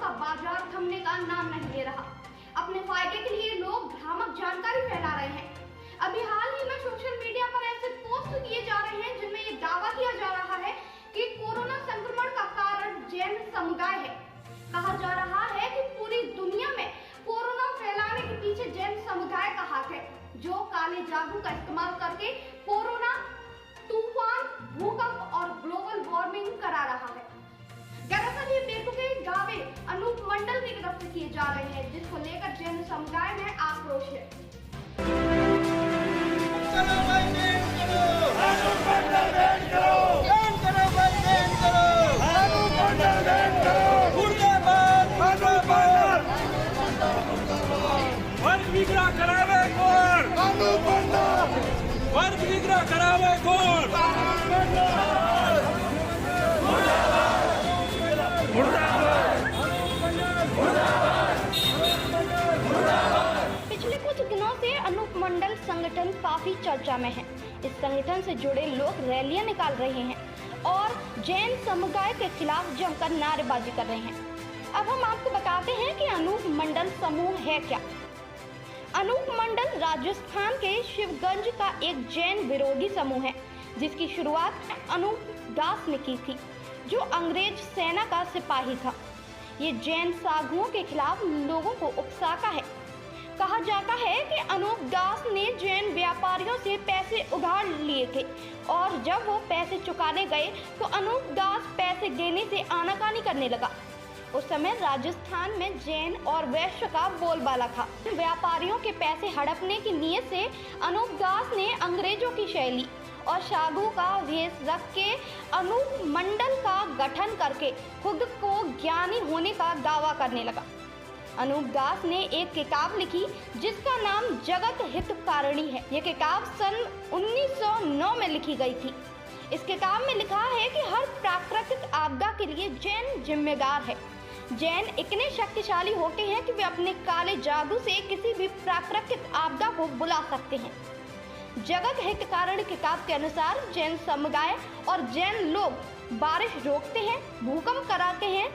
का बाजार थमने का नाम नहीं ले रहा। अपने फायदे के लिए लोग भ्रामक जानकारी फैला रहे हैं। अभी हाल ही में सोशल मीडिया पर ऐसे पोस्ट किए जा रहे हैं जिनमें ये दावा किया जा रहा है कि कोरोना संक्रमण का कारण जैन समुदाय है। कहा जा रहा है कि पूरी दुनिया में कोरोना फैलाने के पीछे जैन समुदाय का हाथ है, जो काले जादू का इस्तेमाल करके कोरोना, तूफान, भूकंप और ग्लोबल वार्मिंग करा रहा है। दरअसल ये बेतुके दावे अनूप मंडल की तरफ से किए जा रहे हैं, जिसको लेकर जैन समुदाय में आक्रोश है। चलो भाई बैन करो, अनूप मंडल बैन करो, बैन करो भाई बैन करो, अनूप मंडल बैन करो, मुर्दाबाद अनूप मंडल, वर्ग विग्रह करावे कौन? अनूप मंडल, वर्ग विग्रह करावे कौन? अनूप मंडल, पिछले कुछ दिनों से अनूप मंडल संगठन काफी चर्चा में है। इस संगठन से जुड़े लोग रैलियां निकाल रहे हैं और जैन समुदाय के खिलाफ जमकर नारेबाजी कर रहे हैं। अब हम आपको बताते हैं कि अनूप मंडल समूह है क्या। अनूप मंडल राजस्थान के शिवगंज का एक जैन विरोधी समूह है, जिसकी शुरुआत अनूप दास ने की थी, जो अंग्रेज सेना का सिपाही था। ये जैन साधुओं के खिलाफ लोगों को उकसाता है। कहा जाता है कि अनूप दास ने जैन व्यापारियों से पैसे उधार लिए थे और जब वो पैसे चुकाने गए तो अनूप दास पैसे देने से आनाकानी करने लगा। उस समय राजस्थान में जैन और वैश्य का बोलबाला था। व्यापारियों के पैसे हड़पने की नीयत से अनूप दास ने अंग्रेजों की शैली और साधु का वेश रख के अनूप मंडल का गठन करके खुद को ज्ञानी होने का दावा करने लगा। अनूप दास ने एक किताब लिखी जिसका नाम जगत हितकारिणी है। ये किताब सन 1909 में लिखी गई थी। इस किताब में लिखा है कि हर प्राकृतिक आपदा के लिए जैन जिम्मेदार है। जैन इतने शक्तिशाली होते हैं कि वे अपने काले जादू से किसी भी प्राकृतिक आपदा को बुला सकते हैं। जगत हितकारिणी किताब के अनुसार जैन समुदाय और जैन लोग बारिश रोकते हैं, भूकंप कराते हैं।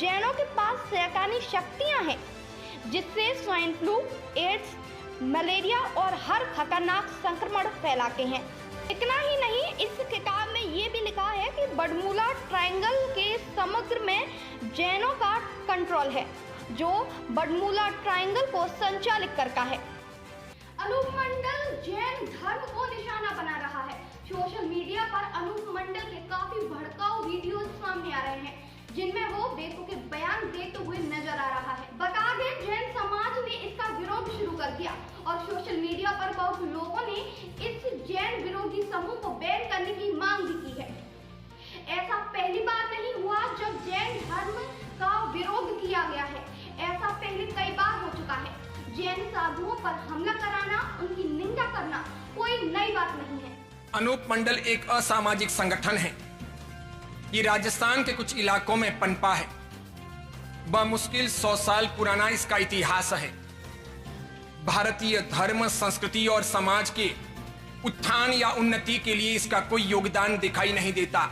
जैनों के पास शैतानी शक्तियां हैं, जिससे स्वाइन फ्लू, एड्स, मलेरिया और हर खतरनाक संक्रमण फैलाते हैं। इतना ही नहीं, इस किताब में ये भी लिखा है कि बर्मुडा ट्रायंगल के समुद्र में जैनों का कंट्रोल है, जो बर्मुडा ट्रायंगल को संचालित करता है। अनूप मंडल जैन धर्म को निशाना बना रहा है। सोशल मीडिया पर अनूप मंडल के काफी भड़काऊ वीडियोस सामने आ रहे हैं, जिनमें वो बेतुके बयान देते हुए नजर आ रहा है। बता दें, जैन समाज ने इसका विरोध शुरू कर दिया और सोशल मीडिया पर बहुत लोगों ने इस जैन विरोधी समूह को बैन करने की मांग भी की है। ऐसा पहली बार नहीं हुआ जब जैन धर्म का विरोध किया गया है। ऐसा पहले कई बार हो चुका है। जैन साधुओं पर हमला कराना, उनकी निंदा करना कोई नई बात नहीं है। अनूप मंडल एक असामाजिक संगठन है। ये राजस्थान के कुछ इलाकों में पनपा है। बमुश्किल 100 साल पुराना इसका इतिहास है। भारतीय धर्म, संस्कृति और समाज के उत्थान या उन्नति के लिए इसका कोई योगदान दिखाई नहीं देता।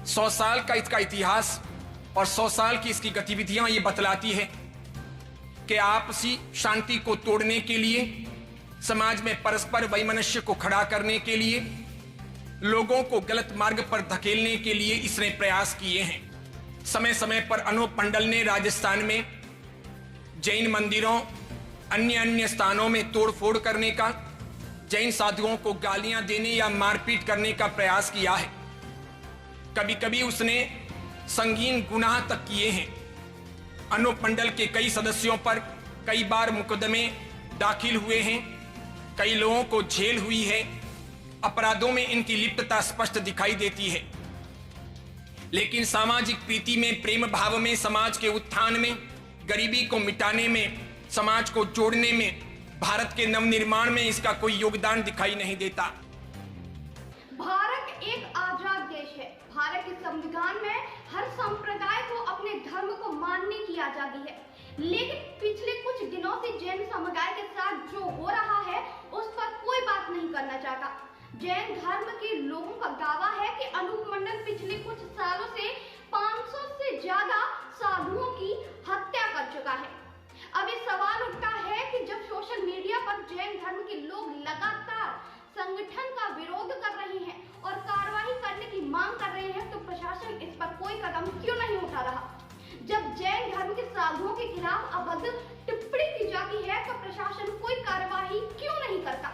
100 साल का इसका इतिहास और 100 साल की इसकी गतिविधियां ये बतलाती है कि आपसी शांति को तोड़ने के लिए, समाज में परस्पर वैमनस्य को खड़ा करने के लिए, लोगों को गलत मार्ग पर धकेलने के लिए इसने प्रयास किए हैं। समय समय पर अनूप मंडल ने राजस्थान में जैन मंदिरों, अन्य स्थानों में तोड़फोड़ करने का, जैन साधुओं को गालियां देने या मारपीट करने का प्रयास किया है। कभी कभी उसने संगीन गुनाह तक किए हैं। अनूप मंडल के कई सदस्यों पर कई बार मुकदमे दाखिल हुए हैं। कई लोगों को जेल हुई है। अपराधों में इनकी लिप्तता स्पष्ट दिखाई देती है। लेकिन सामाजिक प्रीति में, प्रेम भाव में, समाज के उत्थान में, गरीबी को मिटाने में, समाज को जोड़ने में, भारत के नवनिर्माण में इसका कोई योगदान दिखाई नहीं देता। भारत एक आजाद देश है। भारत के संविधान में हर संप्रदाय को अपने धर्म को मानने की आजादी है। लेकिन पिछले कुछ दिनों से जैन समुदाय के साथ जो हो रहा है उस पर कोई बात नहीं करना चाहता। जैन धर्म के लोगों का दावा है कि अनूप मंडल पिछले कुछ सालों से 500 से ज्यादा साधुओं की साधुओं के खिलाफ अभद्र टिप्पणी की जाती है तो प्रशासन कोई कार्यवाही क्यों नहीं करता।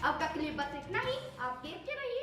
अब तक के लिए बस इतना ही। आप देखते रहिए